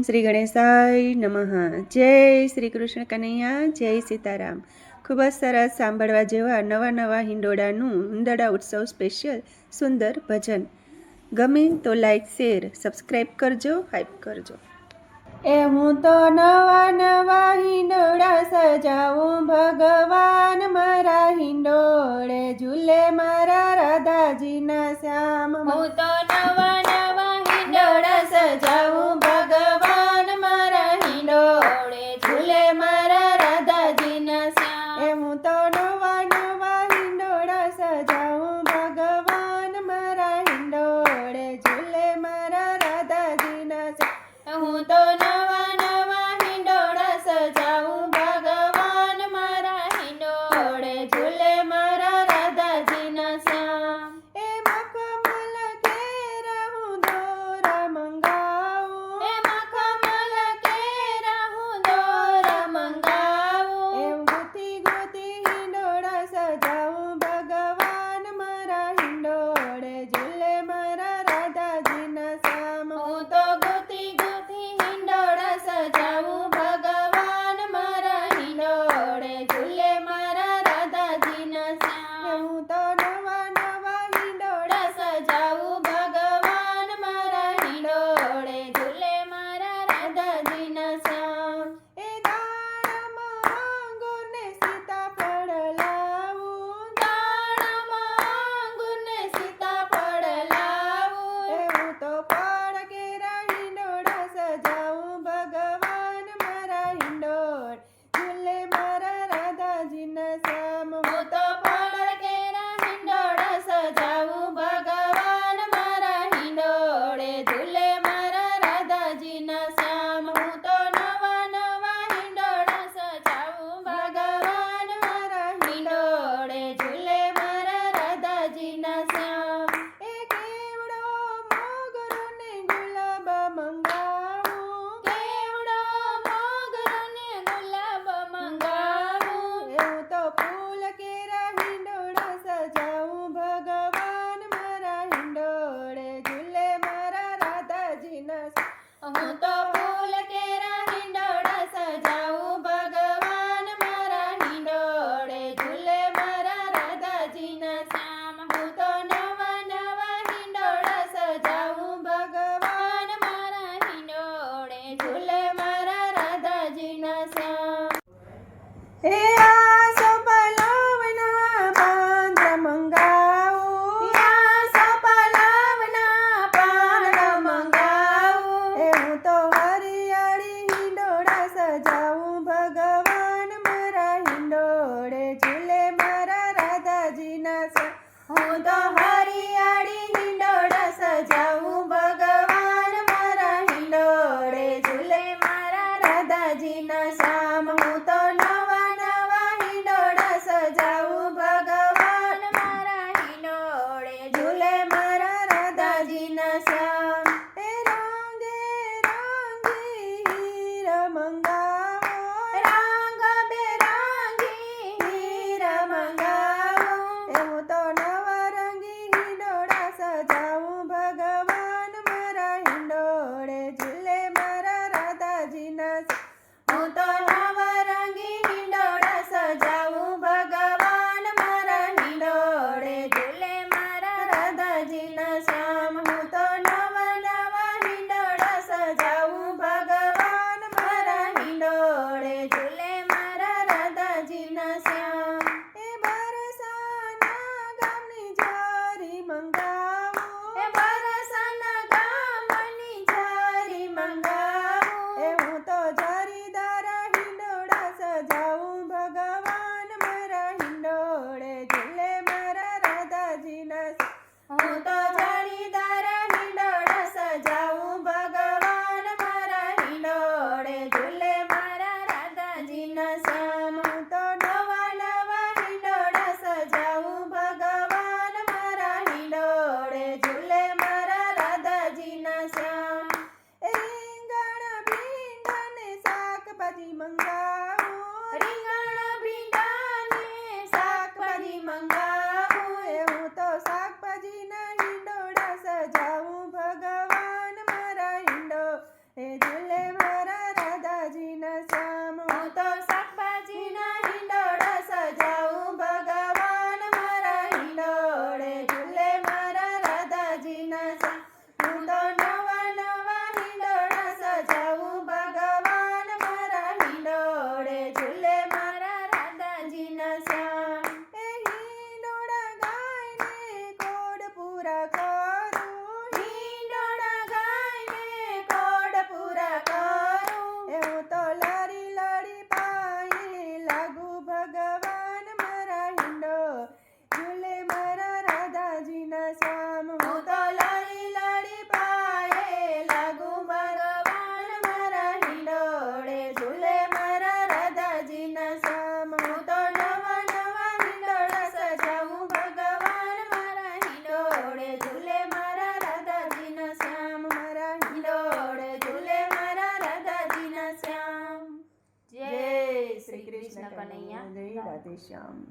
શ્રી ગણેશાય નમઃ. જય શ્રી કૃષ્ણ કનૈયા, જય સીતારામ. ખૂબ જ સરસ સાંભળવા જેવા નવા હિંડોળાનું હિંડોળા ઉત્સવ સ્પેશિયલ સુંદર ભજન. ગમે તો લાઈક, શેર, સબસ્ક્રાઈબ કરજો, હાઈપ કરજો. એ હું તો નવા હિંડોળા સજાવું, ભગવાન મારા હિંડોળે ઝૂલે મારા રાધાજીના શ્યામ. હું તો નવા હિંડોળા સજાવું, ભગવાન મારા હિંડોળે ઝૂલે મારા રાધાજીના શ્યામ. એ હું તો નવા હિંડોળા સજાવું, ભગવાન મારા હિંડોળે ઝૂલે મારા રાધાજીના શ્યામ. હું તો નવા હિંડોળા સજાવું, ભગવાન મારા હિંડોળે ઝૂલે મારા રાધાજીના શ્યામ. એ મખમલ કેરા હું દોરા મંગાવું, એ મખમલ કેરા હું દોરા મંગાવું. એ ગોતી હિંડોળા સજાવું, ભગવાન મારા હિંડોળે ઝૂલે મારા રાધાજીના શ્યામ. હું તો ગોતી હિંડોળા સજાવું, ભગવાન મારા હિંડોળે ઝૂલે મારા રાધાજીના શ્યામ. હું તો નવા હિંડોળા સજાવું, ભગવાન મારા હિંડોળે ઝૂલે મારા રાધાજીના શ્યામ. એ દાણમાં અંગૂરને સીતાફળ લાવું, દાણામાં અંગૂરને સીતાફળ લાવું. એ હું તો ફળ કેરા હિંડોળા સજાવું, ભગવાન મારા હિંડોળ ઝૂલે મારા રાધાજીના શ્યામ. હું તો ફળ કેરા હિંડોળા સજાવું, ભગવાન મારા હિંડોળે ઝૂલે મારા રાધાજીના શ્યામ. હું તો નવા હિંડોળા સજાવું, ભગવાન મારા હિંડોળે ઝૂલે મારા રાધાજીના શ્યામ. એ કેવડો મોગરો ને ગુલાબ મંગાવું, કેવડો મોગરો ને ગુલાબ મંગાવું. એ હું તો ફૂલ કેરા હિંડોળા સજાવું, ભગવાન મારા હિંડોળે ઝૂલે મારા રાધાજીના શ્યામ. હું તો ફૂલ કેરા હિંડોળા સજાવું, ભગવાન મારા હિંડોળે ઝૂલે મારા રાધાજીના શ્યામ. હું તો નવા હિંડોળા સજાવું, ભગવાન મારા હિંડોળે ઝૂલે મારા રાધાજીના શ્યામ. એ આસો પલાવના પાંદડા મંગાવું, આસો પલાવના પાંદડા મંગાવું. એ હું તો હરિયાળી હિંડોળા સજાવું, ભગવાન મારા હિંડોળે ઝૂલે મારા રાધાજીના શ્યામ. હું તો હરિયાળી હિંડોળા સજાવું, ભગવાન મારા હિંડોળે ઝૂલે મારા રાધાજીના શ્યામ. હું તો નવા હિંડોળા સજાવું, ભગવાન મારા હિંડોળે ઝૂલે મારા રાધાજીના શ્યામ. એ રંગે રંગી હીરા મંગાવો, રંગ બેરંગી હીરા મંગાવું. એ હું તો નવા રંગી કૃષ્ણ કનૈયા જય રાધે શ્યામ.